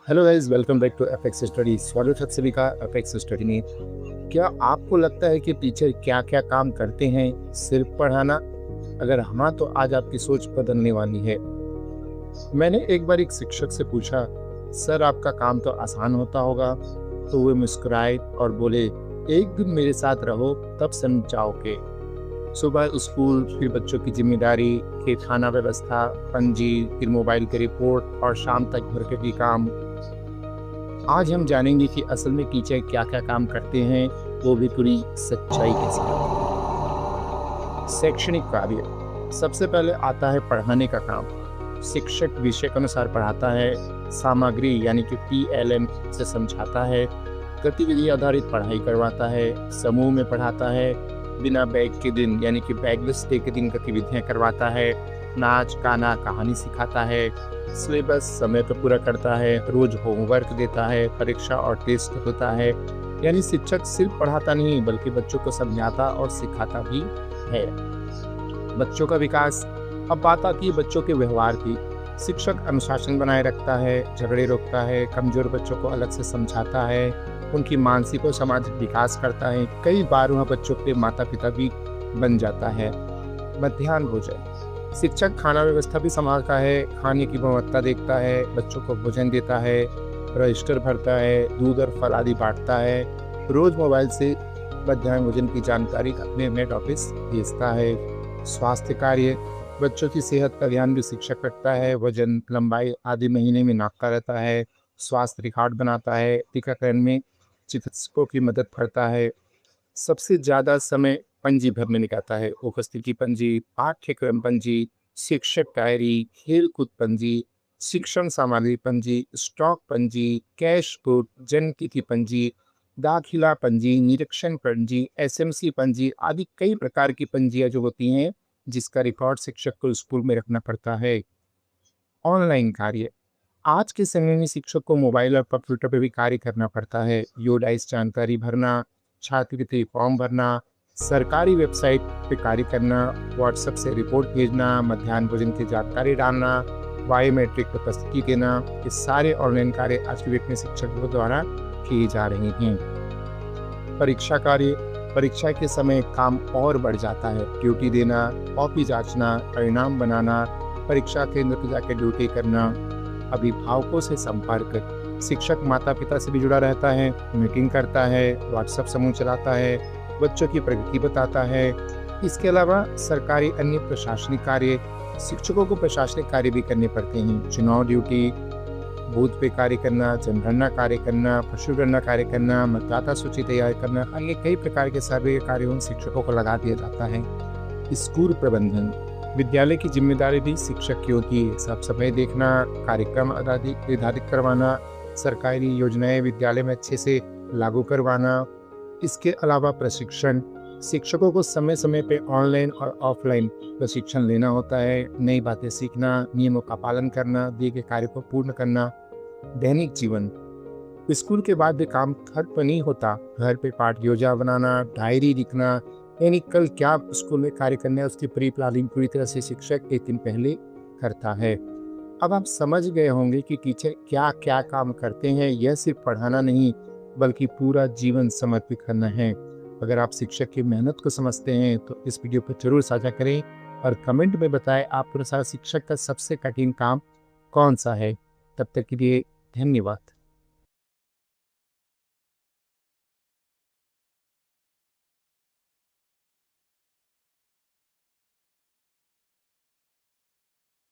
Hello guys, welcome back to FX study. स्वागत है सभी का एफएक्स स्टडी में। क्या आपको लगता है कि टीचर क्या क्या काम करते हैं, सिर्फ पढ़ाना? अगर हाँ, तो आज आपकी सोच बदलने वाली है। मैंने एक बार एक शिक्षक से पूछा, सर आपका काम तो आसान होता होगा? तो वे मुस्कुराए और बोले, एक दिन मेरे साथ रहो तब समझ जाओगे। सुबह स्कूल, फिर बच्चों की जिम्मेदारी, फिर खाना व्यवस्था, पंजी, फिर मोबाइल के रिपोर्ट और शाम तक घर के भी काम। आज हम जानेंगे कि असल में टीचर क्या क्या काम करते हैं, वो भी पूरी सच्चाई के साथ। शैक्षणिक कार्य। सबसे पहले आता है पढ़ाने का काम। शिक्षक विषय के अनुसार पढ़ाता है, सामग्री यानी कि PLM से समझाता है, गतिविधि आधारित पढ़ाई करवाता है, समूह में पढ़ाता है, बिना बैग के दिन यानी कि बैगलेस डे के दिन गतिविधियां करवाता है, नाच गाना कहानी सिखाता है, सिलेबस समय पर पूरा करता है, रोज होमवर्क देता है, परीक्षा और टेस्ट होता है। यानी शिक्षक सिर्फ पढ़ाता नहीं बल्कि बच्चों को समझाता और सिखाता भी है। बच्चों का विकास। अब बात आती है बच्चों के व्यवहार की। शिक्षक अनुशासन बनाए रखता है, झगड़े रोकता है, कमजोर बच्चों को अलग से समझाता है, उनकी मानसिक और सामाजिक विकास करता है। कई बार वह बच्चों के माता पिता भी बन जाता है। मध्याह्न भोजन। शिक्षक खाना व्यवस्था भी संभालता है, खाने की गुणवत्ता देखता है, बच्चों को भोजन देता है, रजिस्टर भरता है, दूध और फल आदि बांटता है, रोज मोबाइल से मध्याह्न भोजन की जानकारी अपने नेट ऑफिस भेजता है। स्वास्थ्य कार्य। बच्चों की सेहत का ध्यान भी शिक्षक रखता है, वजन लंबाई आदि महीने में नापता रहता है, स्वास्थ्य रिकॉर्ड बनाता है, टीकाकरण में चिकित्सकों की मदद करता है। सबसे ज़्यादा समय पंजी भरने में निकलता है। उपस्थिति पंजी, पाठ्यक्रम पंजी, शिक्षक डायरी, खेलकूद पंजी, शिक्षण सामग्री पंजी, स्टॉक पंजी, कैश बुक, जन्म तिथि पंजी, दाखिला पंजी, निरीक्षण पंजी, SMC पंजी आदि कई प्रकार की पंजियाँ जो होती हैं, जिसका रिकॉर्ड शिक्षक को स्कूल में रखना पड़ता है। ऑनलाइन कार्य। आज के समय में शिक्षक को मोबाइल और कंप्यूटर पर भी कार्य करना पड़ता है। यूडाइस जानकारी भरना, छात्रवृत्ति फॉर्म भरना, सरकारी वेबसाइट पे कार्य करना, व्हाट्सएप से रिपोर्ट भेजना, मध्याह्न भोजन की जानकारी डालना, बायोमेट्रिक पर प्रस्तुति देना, ये सारे ऑनलाइन कार्य आज की डेट में शिक्षकों द्वारा किए जा रहे हैं। परीक्षा कार्य। परीक्षा के समय काम और बढ़ जाता है। ड्यूटी देना, कॉपी जांचना, परिणाम बनाना, परीक्षा केंद्र पर जाकर ड्यूटी करना, अभिभावकों से संपर्क। शिक्षक माता पिता से भी जुड़ा रहता है, मीटिंग करता है, व्हाट्सएप समूह चलाता है, बच्चों की प्रगति बताता है। इसके अलावा सरकारी अन्य प्रशासनिक कार्य। शिक्षकों को प्रशासनिक कार्य भी करने पड़ते हैं। चुनाव ड्यूटी, बूथ पे कार्य करना, जनगणना कार्य करना, पशुगणना कार्य करना, मतदाता सूची तैयार करना, अन्य कई प्रकार के सर्वे कार्यों शिक्षकों को लगा दिया जाता है। स्कूल प्रबंधन। विद्यालय की जिम्मेदारी भी शिक्षक की होती है। साफ सफाई देखना, कार्यक्रम निर्धारित करवाना, सरकारी योजनाएं विद्यालय में अच्छे से लागू करवाना। इसके अलावा प्रशिक्षण। शिक्षकों को समय समय पे ऑनलाइन और ऑफलाइन प्रशिक्षण लेना होता है। नई बातें सीखना, नियमों का पालन करना, दिए गए कार्य को पूर्ण करना। दैनिक जीवन। स्कूल के बाद भी काम घर पर नहीं होता। घर पे पाठ योजना बनाना, डायरी लिखना, यानी कल क्या स्कूल में कार्य करना है उसकी प्री प्लानिंग पूरी तरह से शिक्षक एक दिन पहले करता है। अब आप समझ गए होंगे कि टीचर क्या क्या काम करते हैं। यह सिर्फ पढ़ाना नहीं बल्कि पूरा जीवन समर्पित करना है। अगर आप शिक्षक की मेहनत को समझते हैं तो इस वीडियो पर जरूर साझा करें और कमेंट में बताएं आपके अनुसार शिक्षक का सबसे कठिन काम कौन सा है। तब तक के लिए धन्यवाद।